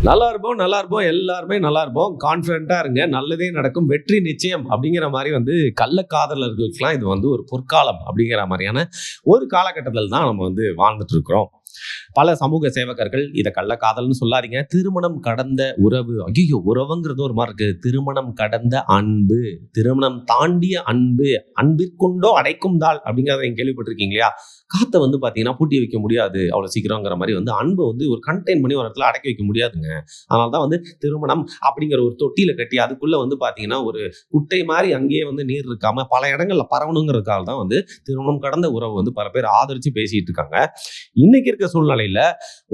நல்லா இருப்போம், நல்லா இருப்போம். எல்லாருமே நல்லா இருப்போம். கான்ஃபிடென்ட்டா இருங்க. நல்லதே நடக்கும். வெற்றி நிச்சயம் அப்படிங்கிற மாரி கள்ளக்காதலர்களுக்கெல்லாம் இது ஒரு பொற்காலம் அப்படிங்கிற மாரியான ஒரு காலகட்டத்தில தான் நம்ம வாழ்ந்துட்டு இருக்கிறோம். பல சமூக சேவகர்கள் இத கள்ளக்காதல்னு சொல்லாதீங்க. திருமணம் கடந்த உறவு. ஐய்யய்யோ! உறவுங்கிறது ஒரு மாரி இருக்கு. திருமணம் கடந்த அன்பு, திருமணம் தாண்டிய அன்பு, அன்பிற்குண்டோ அடைக்கும் தாள் அப்படிங்கிறத நீங்க கேள்விப்பட்டிருக்கீங்க இல்லையா? காத்த பார்த்தீங்கன்னா, பூட்டி வைக்க முடியாது அவ்வளோ சீக்கிரங்கிற மாரி அன்ப ஒரு கன்டெயின் பண்ணி ஒரு இடத்துல அடக்கி வைக்க முடியாதுங்க. அதனால தான் திருமணம் அப்படிங்கிற ஒரு தொட்டியில கட்டி அதுக்குள்ள பார்த்தீங்கன்னா, ஒரு குட்டை மாரி அங்கேயே நீர் இருக்காம பல இடங்கள்ல பரவணுங்கிறதுக்காக தான் திருமணம் கடந்த உறவு பல பேர் ஆதரிச்சு பேசிட்டு இருக்காங்க. இன்னைக்கு இருக்க சூழ்நிலையில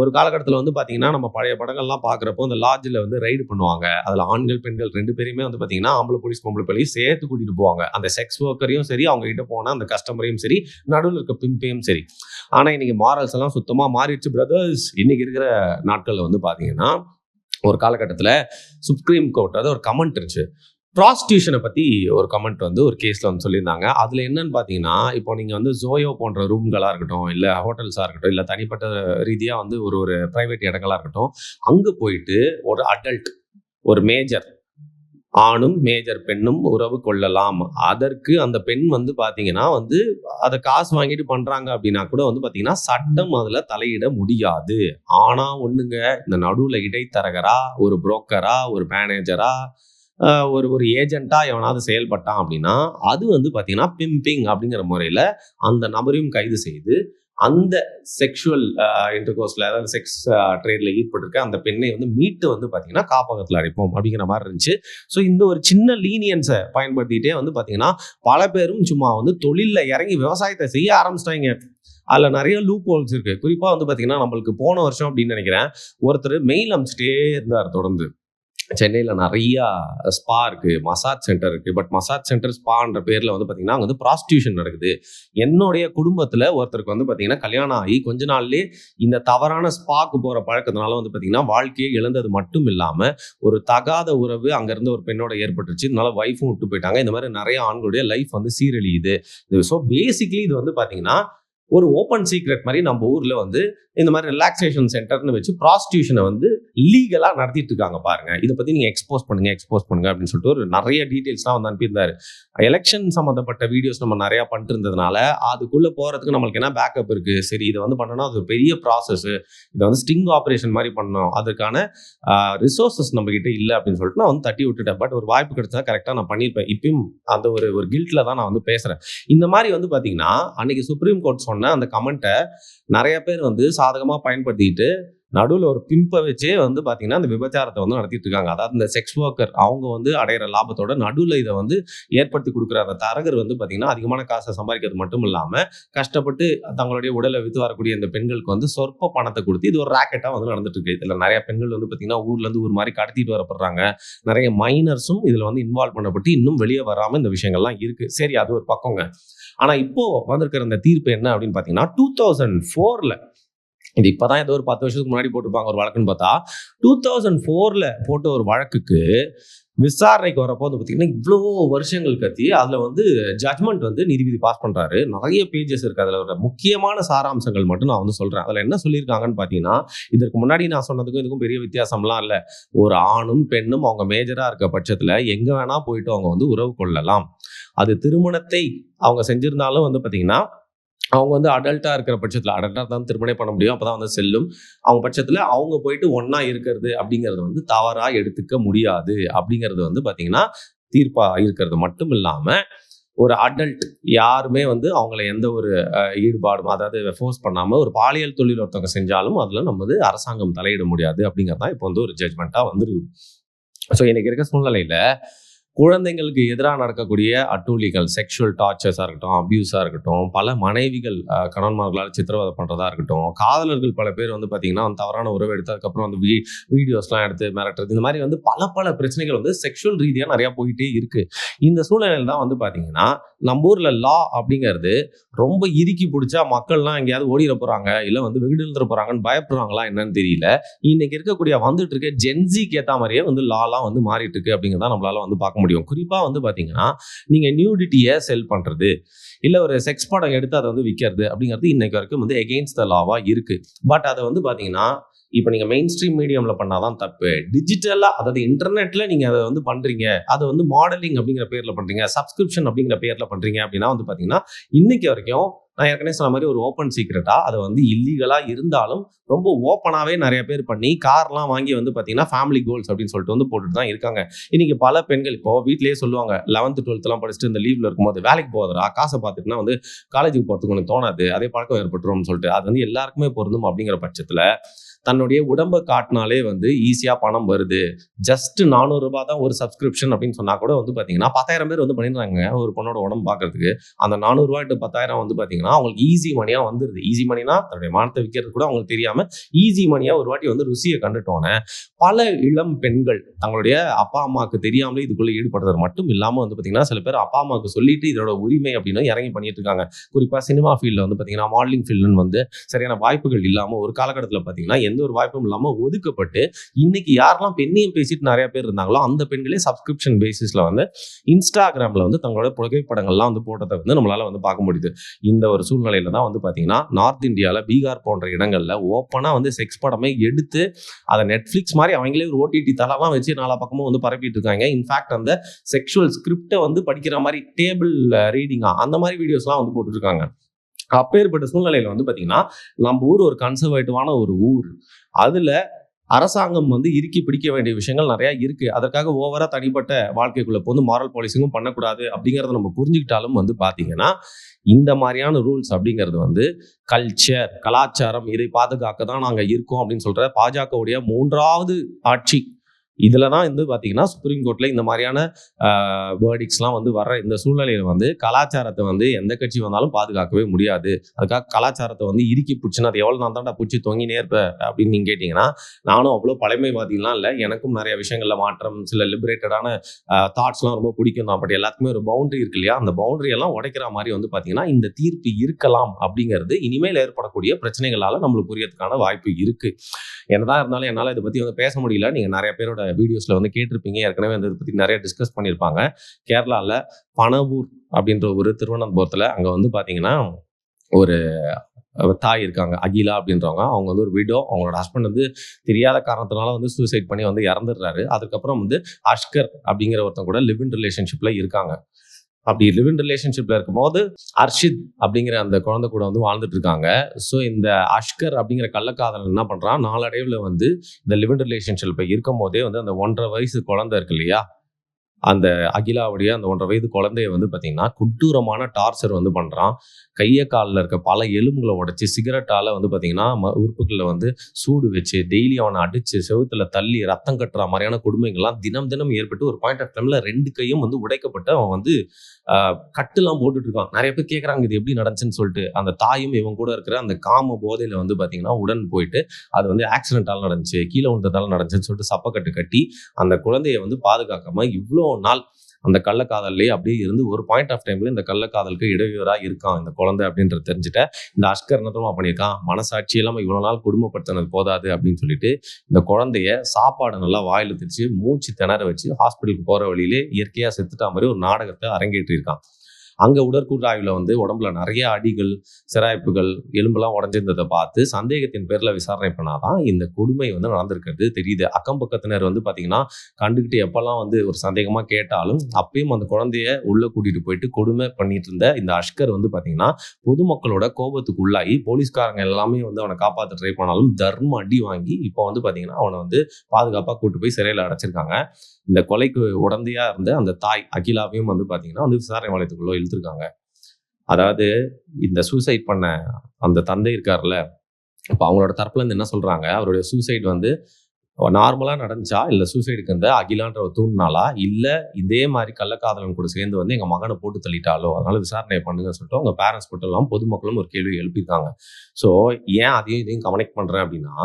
ஒரு காலகட்டத்தில பார்த்தீங்கன்னா, நம்ம பழைய படங்கள்லாம் பார்க்குறப்போ அந்த லாட்ஜ்ல ரைடு பண்ணுவாங்க. அதுல ஆண்கள், பெண்கள் 2 பேரையுமே பார்த்தீங்கன்னா, ஆம்பள போலீஸ், பொம்பள போலீஸ் சேர்த்து கூட்டிட்டு போவாங்க. அந்த செக்ஸ் வொர்க்கரையும் சரி, அவங்க கிட்ட போன அந்த கஸ்டமரையும் சரி, நடுவுல இருக்க பிம்பையும் சரி. ஆனா இன்னைக்கு மாரல்ஸ் எல்லாம் சுத்தமா மாறிடுச்சு பிரதர்ஸ். இன்னைக்கு இருக்கிற நாட்கள்ல பார்த்தீங்கன்னா, ஒரு காலகட்டத்தில சுப்ரீம் கோர்ட் ஒரு கமெண்ட் இருந்துச்சு. ப்ராஸ்டியூஷனை பத்தி ஒரு கமெண்ட் ஒரு கேஸ்ல சொல்லியிருந்தாங்க. அதுல என்னன்னு பாத்தீங்கன்னா, இப்போ நீங்க ஜோயோ போன்ற ரூம்களா இருக்கட்டும், இல்ல ஹோட்டல்ஸா இருக்கட்டும், இல்ல தனிப்பட்ட ரீதியா ஒரு ஒரு பிரைவேட் இடங்களா இருக்கட்டும், அங்க போயிட்டு ஒரு அடல்ட், ஒரு மேஜர் ஆணும் மேஜர் பெண்ணும் உறவு கொள்ளலாம். அதற்கு அந்த பெண் பாத்தீங்கன்னா அத காசு வாங்கிட்டு பண்றாங்க அப்படின்னா கூட பாத்தீங்கன்னா, சட்டம் அதுல தலையிட முடியாது. ஆனா ஒண்ணுங்க, இந்த நடுவுல இடைத்தரகரா, ஒரு புரோக்கரா, ஒரு மேனேஜரா, ஒரு ஒரு ஏஜென்ட்டா எவனாவது செயல்பட்டான் அப்படின்னா, அது பாத்தீங்கன்னா பிம்பிங் அப்படிங்கிற முறையில அந்த நபரையும் கைது செய்து, அந்த செக்சுவல் இன்டர்கோர்ஸ்ல அதாவது செக்ஸ் ட்ரேட்ல ஈடுபட்டிருக்க அந்த பெண்ணை மீட்டு பாத்தீங்கன்னா காப்பகத்துல அடைப்போம் அப்படிங்கிற மாதிரி இருந்துச்சு. ஸோ இந்த ஒரு சின்ன லீனியன்ஸை பயன்படுத்திட்டே பாத்தீங்கன்னா, பல பேரும் சும்மா தொழில்ல இறங்கி விவசாயத்தை செய்ய ஆரம்பிச்சிட்டாங்க. அதுல நிறைய லூப் ஹோல்ஸ் இருக்கு. குறிப்பா பாத்தீங்கன்னா, நம்மளுக்கு போன வருஷம் அப்படின்னு நினைக்கிறேன், ஒருத்தர் மெயில் அனுப்பிச்சிட்டே இருந்தார் தொடர்ந்து. சென்னையில் நிறையா ஸ்பா இருக்குது, மசாஜ் சென்டர் இருக்குது. பட் மசாஜ் சென்டர் ஸ்பான்ற பேரில் பார்த்தீங்கன்னா அங்கே ப்ராஸ்டியூஷன் நடக்குது. என்னுடைய குடும்பத்தில் ஒருத்தருக்கு பார்த்தீங்கன்னா கல்யாணம் ஆகி கொஞ்ச நாள்லேயே இந்த தவறான ஸ்பாக்கு போகிற பழக்கத்தினால பார்த்தீங்கன்னா வாழ்க்கையை இழந்தது மட்டும் இல்லாமல் ஒரு தகாத உறவு அங்கேருந்து ஒரு பெண்ணோட ஏற்பட்டுருச்சு. இதனால ஒய்ஃபும் விட்டு போயிட்டாங்க. இந்த மாதிரி நிறைய ஆண்களுடைய லைஃப் சீரழியுது. ஸோ பேசிக்லி இது பார்த்தீங்கன்னா ஒரு ஓப்பன் சீக்ரெட் மாதிரி நம்ம ஊர்ல இந்த மாதிரி ரிலாக்ஸேஷன் சென்டர்னு வச்சு ப்ராஸ்டியூஷனை லீகலா நடத்திட்டு இருக்காங்க பாருங்க. இதை பத்தி நீங்க எக்ஸ்போஸ் பண்ணுங்க அப்படின்னு சொல்லிட்டு ஒரு நிறைய டீடைல்ஸ்லாம் அனுப்பியிருந்தாரு. எலெக்ஷன் சம்மந்தப்பட்ட வீடியோஸ் நம்ம நிறைய பண்ணிட்டு இருந்ததுனால அதுக்குள்ள போறதுக்கு நம்மளுக்கு என்ன பேக்கப் இருக்கு. சரி, இதை பண்ணணும், அது பெரிய ப்ராசஸ், இதை ஸ்டிங் ஆப்ரேஷன் மாதிரி பண்ணணும், அதுக்கான ரிசோர்சஸ் நம்ம கிட்ட இல்லை அப்படின்னு சொல்லிட்டு நான் தட்டி விட்டுட்டேன். பட் ஒரு வாய்ப்பு கிடைச்சா கரெக்டாக நான் பண்ணியிருப்பேன். இப்பயும் அந்த ஒரு கில்ட்ல தான் நான் பேசுறேன். இந்த மாதிரி பாத்தீங்கன்னா, அன்னைக்கு சுப்ரீம் கோர்ட் சொன்ன அந்த கமெண்ட்டை நிறைய பேர் சாதகமா பயன்படுத்திட்டு நடுவில் ஒரு பிம்பை வச்சே பார்த்தீங்கன்னா அந்த விபச்சாரத்தை நடத்திட்டு இருக்காங்க. அதாவது இந்த செக்ஸ் ஒர்க்கர் அவங்க அடையிற லாபத்தோட நடுவில் இதை ஏற்படுத்தி கொடுக்குற அந்த தரகர் பார்த்தீங்கன்னா அதிகமான காசை சம்பாதிக்கிறது மட்டும் இல்லாமல் கஷ்டப்பட்டு தங்களுடைய உடலை வித்து வரக்கூடிய இந்த பெண்களுக்கு சொற்ப பணத்தை கொடுத்து இது ஒரு ராக்கெட்டாக நடந்துட்டு இருக்கு. இதில் நிறைய பெண்கள் பார்த்தீங்கன்னா ஊர்லேருந்து ஒரு மாதிரி கடத்திட்டு வரப்படுறாங்க. நிறைய மைனர்ஸும் இதில் இன்வால்வ் பண்ணப்பட்டு இன்னும் வெளியே வராமல் இந்த விஷயங்கள்லாம் இருக்கு. சரி, அது ஒரு பக்கங்க. ஆனா இப்போ வந்திருக்கிற இந்த தீர்ப்பு என்ன அப்படின்னு பாத்தீங்கன்னா, 2004ல இது இப்பதான் ஏதோ ஒரு 10 வருஷத்துக்கு முன்னாடி போட்டிருப்பாங்க ஒரு வழக்குன்னு பார்த்தா, 2004ல போட்ட ஒரு வழக்குக்கு விசாரணைக்கு வரப்போ பார்த்தீங்கன்னா இவ்வளோ வருஷங்கள் கத்தி அதில் ஜட்மெண்ட் நீதிபதி பாஸ் பண்றாரு. நிறைய பேஜஸ் இருக்கு. அதில் ஒரு முக்கியமான சாராம்சங்கள் மட்டும் நான் சொல்றேன். அதில் என்ன சொல்லியிருக்காங்கன்னு பார்த்தீங்கன்னா, இதற்கு முன்னாடி நான் சொன்னதுக்கும் இதுக்கும் பெரிய வித்தியாசம்லாம் இல்லை. ஒரு ஆணும் பெண்ணும் அவங்க மேஜரா இருக்க பட்சத்தில் எங்க வேணா போயிட்டு அவங்க உறவு கொள்ளலாம். அது திருமணத்தை அவங்க செஞ்சிருந்தாலும் பார்த்தீங்கன்னா அவங்க அடல்ட்டா இருக்கிற பட்சத்தில் அடல்ட்டா தான் திருமணம் பண்ண முடியும். அப்பதான் செல்லும். அவங்க பட்சத்தில் அவங்க போயிட்டு ஒன்னா இருக்கிறது அப்படிங்கிறது தவறா எடுத்துக்க முடியாது அப்படிங்கிறது பாத்தீங்கன்னா தீர்ப்பா இருக்கிறது மட்டும் இல்லாம ஒரு அடல்ட் யாருமே அவங்களை எந்த ஒரு ஈடுபாடும் அதாவது ஃபோர்ஸ் பண்ணாம ஒரு பாலியல் தொழில் ஒருத்தவங்க செஞ்சாலும் அதுல நம்ம அரசாங்கம் தலையிட முடியாது அப்படிங்கிறதான் இப்போ ஒரு ஜட்மெண்டா வந்துருக்கு. ஸோ இன்னைக்கு இருக்க சூழ்நிலையில குழந்தைங்களுக்கு எதிராக நடக்கக்கூடிய அட்டூழிகள், செக்ஷுவல் டார்ச்சர்ஸாக இருக்கட்டும், அபியூஸாக இருக்கட்டும், பல மனைவிகள் கணவன்மார்களால் சித்திரவதை பண்ணுறதா இருக்கட்டும், காதலர்கள் பல பேர் பார்த்தீங்கன்னா தவறான உறவு எடுத்து அதுக்கப்புறம் வீடியோஸ்லாம் எடுத்து மிரட்டுறது, இந்த மாதிரி பல பிரச்சனைகள் செக்ஷுவல் ரீதியாக நிறையா போயிட்டே இருக்கு. இந்த சூழ்நிலையில் தான் பார்த்தீங்கன்னா நம்ம ஊரில் லா அப்படிங்கிறது ரொம்ப இறுக்கி பிடிச்சா மக்கள்லாம் எங்கேயாவது ஓடிட போகிறாங்க, இல்லை வெகுடெழுந்துட போகிறாங்கன்னு பயப்படுறாங்களா என்னன்னு தெரியல. இன்னைக்கு இருக்கக்கூடிய வந்துட்டு இருக்க ஜென்சிக்கு ஏற்ற மாதிரியே லாலாம் மாறிட்டு இருக்கு அப்படிங்கிறத நம்மளால பார்க்க பார்க்க முடியும். குறிப்பா வந்து பார்த்தீங்கன்னா, நீங்க நியூடிட்டிய செல் பண்றது, இல்ல ஒரு செக்ஸ் படம் எடுத்து அத வந்து விக்கிறது அப்படிங்கிறது இன்னைக்கு வரைக்கும் வந்து எகெயின்ஸ்ட் த லாவா இருக்கு. பட் அத வந்து பார்த்தீங்கன்னா, இப்ப நீங்க மெயின் ஸ்ட்ரீம் மீடியம்ல பண்ணா தான் தப்பு. டிஜிட்டலா அதாவது இன்டர்நெட்ல நீங்க அத வந்து பண்றீங்க. அத வந்து மாடலிங் அப்படிங்கிற பேர்ல பண்றீங்க. சப்ஸ்கிரிப்ஷன் அப்படிங்கிற பேர்ல பண்றீங்க அப்படின்னா வந்து பார்த்தீங்கன்னா, இன்னைக்கு வரைக்கும் நான் ஏற்கனவே சொன்ன மாரி ஒரு ஓப்பன் சீக்ரெட்டா அத வந்து இல்லீகலா இருந்தாலும், ரொம்ப ஓப்பனாவே நெறைய பேர் பண்ணி கார்லாம் வாங்கி வந்து பார்த்தீங்கன்னா, ஃபேமிலி கோல்ஸ் அப்படின்னு சொல்லிட்டு வந்து போட்டுட்டு தான் இருக்காங்க. இன்னைக்கு பல பெண்கள் இப்போ வீட்லயே சொல்லுவாங்க. 11த், 12த்லாம் படிச்சுட்டு இந்த லீவ்ல இருக்கும்போது, "வேலைக்கு போகாதடா, காச பார்த்துட்டுனா வந்து காலேஜுக்கு போறதுக்கு உனக்கு தோணாது. அதே பழக்கம் ஏற்பட்டுரும்னு" சொல்லிட்டு. அது வந்து எல்லாருக்குமே பொருந்தும் அப்படிங்கிற பட்சத்துல, தன்னுடைய உடம்ப காட்டினாலே வந்து ஈஸியா பணம் வருது. ஜஸ்ட் ரூ. 400 தான் ஒரு சப்ஸ்கிரிப்ஷன் அப்படின்னு சொன்னா கூட வந்து பார்த்தீங்கன்னா, 10,000 பேர் வந்து பண்ணிடுறாங்க ஒரு பொண்ணோட உடம்பு பார்க்கறதுக்கு. அந்த ரூ. 400 இன்டு 10,000 வந்து பார்த்தீங்கன்னா, அவங்களுக்கு ஈஸி மணியா வந்துருது. ஈஸி மணினா தன்னுடைய மானத்த விக்கிறது கூட அவங்களுக்கு தெரியாம, ஈஸி மணியா ஒரு வாட்டி வந்து ருசிய கண்டுட்டோனே, பல இளம் பெண்கள் தங்களுடைய அப்பா, அம்மாவுக்கு தெரியாமலே இதுக்குள்ள ஈடுபடுறது மட்டும் இல்லாம வந்து பார்த்தீங்கன்னா, சில பேர் அப்பா, அம்மாவுக்கு சொல்லிட்டு இதோட உரிமை அப்படின்னு இறங்கி பண்ணிட்டு இருக்காங்க. குறிப்பா சினிமா ஃபீல்ட்ல வந்து பார்த்தீங்கன்னா, மாடலிங் ஃபீல்டுன்னு வந்து சரியான வாய்ப்புகள் இல்லாம ஒரு காலகட்டத்தில பார்த்தீங்கன்னா, எந்த ஒரு வாய்ப்பும் இல்லாம ஒதுக்கப்பட்டு, இன்னைக்கு யாரெல்லாம் பெண்ணியம் பேசிட்டு நெறைய பேர் இருந்தாங்களோ, அந்த பெண்களே சப்ஸ்கிரிப்ஷன் பேசிஸ்ல வந்து Instagramல வந்து தங்களோட புகைப்படங்கள்லாம் வந்து போட்டத வந்து நம்மளால வந்து பார்க்க முடியுது. இந்த ஒரு சூழ்நிலையில தான் வந்து பார்த்தீங்கன்னா, நார்த் இந்தியால பீகார் போன்ற இடங்கள்ல ஓப்பனா வந்து செக்ஸ் படமே எடுத்து, அத Netflix மாரி அவங்களே ஒரு ஓடிடி தளம்லாம் வச்சு நாலா பக்கமும் வந்து பரப்பிட்டு இருக்காங்க. இன்ஃபாக்ட் அந்த செக்சுவல் ஸ்கிரிப்ட்ட வந்து படிக்கிற மாரி டேபிள் ரீடிங்கா அந்த மாரி வீடியோஸ்லாம் வந்து போட்டுட்டு இருக்காங்க. அப்பேற்பட்ட சூழ்நிலையில வந்து பார்த்தீங்கன்னா, நம்ம ஊர் ஒரு கன்சர்வேட்டிவான ஒரு ஊர். அதுல அரசாங்கம் வந்து இறுக்கி பிடிக்க வேண்டிய விஷயங்கள் நெறைய இருக்கு. அதற்காக ஓவரா தனிப்பட்ட வாழ்க்கைக்குள்ள புகுந்து மாரல் பாலிசிங்கும் பண்ணக்கூடாது அப்படிங்கிறத நம்ம புரிஞ்சுக்கிட்டாலும் வந்து பார்த்தீங்கன்னா, இந்த மாரியான ரூல்ஸ் அப்படிங்கிறது வந்து கலாச்சாரம் இதை பாதுகாக்க தான் நாங்க இருக்கோம் அப்படின்னு சொல்ற பாஜகவுடைய 3வது ஆட்சி. இதுல தான் வந்து பார்த்தீங்கன்னா, சுப்ரீம் கோர்ட்ல இந்த மாரியான வேர்டிக்ட்ஸ்லாம் வந்து வர்ற இந்த சூழ்நிலையில வந்து கலாச்சாரத்த வந்து எந்த கட்சி வந்தாலும் பாதுகாக்கவே முடியாது. அதுக்காக கலாச்சாரத்த வந்து இறுக்கி புடிச்சுன்னு அது எவ்வளோ நாள் தான்டா புடிச்சு தொங்கினே இருப்ப அப்படின்னு நீங்க கேட்டீங்கன்னா, நானும் அவ்வளோ பழமைவாதிலாம் இல்ல. எனக்கும் நெறைய விஷயங்கள்ல மாற்றம், சில லிபரேட்டடான தாட்ஸ்லாம் ரொம்ப பிடிக்கும் தான். பட் எல்லாத்துக்குமே ஒரு பவுண்டரி இருக்கு இல்லையா? அந்த பவுண்டரி எல்லாம் உடைக்கிற மாரி வந்து பார்த்தீங்கன்னா, இந்த தீர்ப்பு இருக்கலாம் அப்படிங்கிறது இனிமேல் ஏற்படக்கூடிய பிரச்சனைகளால நம்மளுக்கு புரியறதுக்கான வாய்ப்பு இருக்கு. என்னதான் இருந்தாலும் என்னால இத பத்தி வந்து பேச முடியல. நீங்க நெறைய பேரோட வீடியோஸ்ல வந்து கேட்டிருப்பீங்க. ஏற்கனவே வந்து இத பத்தி நெறைய டிஸ்கஸ் பண்ணியிருப்பாங்க. கேரளால பனவூர் அப்படின்ற ஒரு திருவனந்தபுரத்துல அங்க வந்து பார்த்தீங்கன்னா, ஒரு தாய் இருக்காங்க. அகிலா அப்படின்றவங்க. அவங்க வந்து ஒரு விடோ. அவங்களோட ஹஸ்பண்ட் வந்து தெரியாத காரணத்தினால வந்து சூசைட் பண்ணி வந்து இறந்துடுறாரு. அதுக்கப்புறம் வந்து அஷ்கர் அப்படிங்கிற ஒருத்தன் கூட லிவ் இன் ரிலேஷன்ஷிப்ல இருக்காங்க. அப்படி லிவ் இன் ரிலேஷன்ஷிப்ல இருக்கும்போது, அர்ஷித் அப்படிங்கிற அந்த குழந்தை கூட வந்து வாழ்ந்துட்டு இருக்காங்க. ஸோ இந்த அஷ்கர் அப்படிங்கிற கள்ளக்காதலன் என்ன பண்றான், நாளடைவுல வந்து இந்த லிவ் இன் ரிலேஷன்ஷிப்ல இருக்கும்போதே வந்து அந்த 1 1/2 வயசு குழந்தை இருக்கு இல்லையா? அந்த அகிலாவுடைய அந்த 1 1/2 வயது குழந்தைய வந்து பார்த்தீங்கன்னா, கொடூரமான டார்ச்சர் வந்து பண்றான். கைய கால்ல இருக்க பல எலும்புகள உடைச்சு, சிகரெட்டால வந்து பார்த்தீங்கன்னா, உறுப்புகள்ல வந்து சூடு வச்சு, டெய்லி அவன அடிச்சு, செவுத்துல தள்ளி ரத்தம் கட்டுற மாரியான கொடுமைகள்லாம் தினம் தினம் ஏற்பட்டு ஒரு பாயிண்ட் ஆஃப் டைம்ல 2 கையும் வந்து உடைக்கப்பட்டு அவன் வந்து கட்டுலாம் போட்டுட்டு இருக்கான். நெறைய பேர் கேட்கறாங்க இது எப்படி நடந்துச்சுன்னு சொல்லிட்டு. அந்த தாயும் இவன் கூட இருக்கிற அந்த காம போதையில வந்து பார்த்தீங்கன்னா, உடன் போயிட்டு அது வந்து ஆக்சிடென்ட்டால நடந்துச்சு, கீழ விழுந்ததால நடந்துச்சுன்னு சொல்லிட்டு சப்பக்கட்டு கட்டி, அந்த குழந்தைய வந்து பாதுகாக்காம இவ்ளோ நாள் அந்த கள்ளக்காதல்லேயே அப்படியே இருந்து ஒரு பாயிண்ட் ஆஃப் டைம்ல இந்த கள்ளக்காதலுக்கு இடையூறா இருக்கான் இந்த குழந்தை அப்படின்றத தெரிஞ்சுட்ட இந்த அஸ்கர் என்ன தெரியுமா பண்ணியிருக்கான், மனசாட்சி இல்லாம இவ்வளவு நாள் குடும்பப்படுத்தினது போதாது அப்படின்னு சொல்லிட்டு இந்த குழந்தைய சாப்பாடு நல்லா வாயில திணிச்சு மூச்சு திணற வச்சு ஹாஸ்பிட்டலுக்கு போற வழியிலே இயற்கையா செத்துட்டா மாதிரி ஒரு நாடகத்தை அரங்கேற்றிருக்கான். அங்க உடற்கூறாய்வுல வந்து உடம்புல நிறைய அடிகள், சிராய்ப்புகள், எலும்பெல்லாம் உடைஞ்சிருந்ததை பார்த்து சந்தேகத்தின் பேர்ல விசாரணை பண்ணாதான் இந்த கொடுமை வந்து நடந்திருக்கிறது தெரியுது. அக்கம் பக்கத்தினர் வந்து பாத்தீங்கன்னா கண்டுகிட்டு எப்பெல்லாம் வந்து ஒரு சந்தேகமா கேட்டாலும் அப்பயும் அந்த குழந்தைய உள்ள கூட்டிட்டு போயிட்டு கொடுமை பண்ணிட்டு இருந்த இந்த அஷ்கர் வந்து பாத்தீங்கன்னா பொதுமக்களோட கோபத்துக்கு உள்ளாகி போலீஸ்காரங்க எல்லாமே வந்து அவனை காப்பாற்ற ட்ரை பண்ணாலும் தர்ம அடி வாங்கி இப்போ வந்து பாத்தீங்கன்னா அவனை வந்து பாதுகாப்பா கூட்டு போய் சிறையில அடைச்சிருக்காங்க. இந்த கொலைக்கு உடந்தையா இருந்த அந்த தாய் அகிலாவையும் வந்து பாத்தீங்கன்னா வந்து விசாரணை வளையத்துக்குள்ள இழுத்துருக்காங்க. அதாவது இந்த சூசைட் பண்ண அந்த தந்தை இருக்காருல்ல, இப்ப அவங்களோட தரப்புல இருந்து என்ன சொல்றாங்க, அவருடைய சூசைட் வந்து நார்மலா நடந்துச்சா, இல்ல சூசைடுக்கு வந்து அகிலான்ற தூண்டுனாலா, இல்ல இதே மாதிரி கள்ளக்காதலன் கூட சேர்ந்து வந்து எங்க மகனை போட்டு தள்ளிட்டாலோ, அதனால விசாரணை பண்ணுங்கன்னு சொல்லிட்டு அவங்க பேரண்ட்ஸ் மட்டும் இல்லாம பொதுமக்களும் ஒரு கேள்வி எழுப்பியிருக்காங்க. ஸோ ஏன் அதையும் இதையும் கனெக்ட் பண்றேன் அப்படின்னா,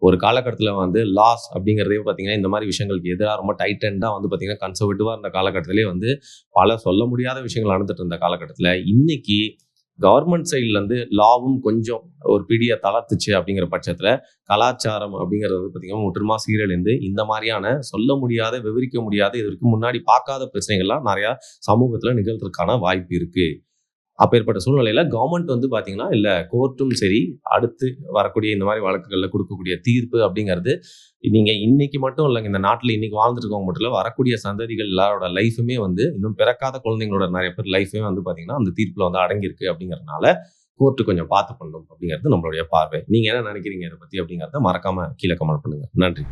ஒரு காலகட்டத்துல வந்து லாஸ் அப்படிங்கிறதே பார்த்தீங்கன்னா, இந்த மாதிரி விஷயங்களுக்கு எதிரா ரொம்ப டைட்டன்டா வந்து பார்த்தீங்கன்னா, கன்சர்வேட்டிவா இருந்த காலகட்டத்திலேயே வந்து பல சொல்ல முடியாத விஷயங்கள் நடந்துட்டு இருந்த காலகட்டத்துல, இன்னைக்கு கவர்மெண்ட் சைட்லேருந்து லாவும் கொஞ்சம் ஒரு பிடியை தளர்த்துச்சு அப்படிங்கிற பட்சத்தில் கலாச்சாரம் அப்படிங்கிறது வந்து பார்த்தீங்கன்னா முற்றிலுமா சீரழிந்து இந்த மாதிரியான சொல்ல முடியாத, விவரிக்க முடியாத, இதற்கு முன்னாடி பார்க்காத பிரச்சனைகள்லாம் நிறையா சமூகத்தில் நிகழ்றதுக்கான வாய்ப்பு இருக்குது. அப்பேற்பட்ட சூழ்நிலையில கவர்மெண்ட் வந்து பார்த்தீங்கன்னா, இல்ல கோர்ட்டும் சரி, அடுத்து வரக்கூடிய இந்த மாரி வழக்குகள்ல குடுக்கக்கூடிய தீர்ப்பு அப்படிங்கிறது, நீங்க இன்னைக்கு மட்டும் இல்லங்க, இந்த நாட்டுல இன்னைக்கு வாழ்ந்துட்டு இருக்கவங்க மட்டும் இல்ல, வரக்கூடிய சந்ததிகள் எல்லாரோட லைஃபுமே வந்து இன்னும் பிறக்காத குழந்தைங்களோட நெறைய பேர் லைஃபுமே வந்து பார்த்தீங்கன்னா, அந்த தீர்ப்புல வந்து அடங்கியிருக்கு அப்படிங்கிறதுனால, கோர்ட் கொஞ்சம் பார்த்து பண்ணணும் அப்படிங்கிறது நம்மளுடைய பார்வை. நீங்க என்ன நெனைக்கிறீங்க இத பத்தி அப்படிங்கிறத மறக்காம கீழ கமெண்ட் பண்ணுங்க. நன்றி.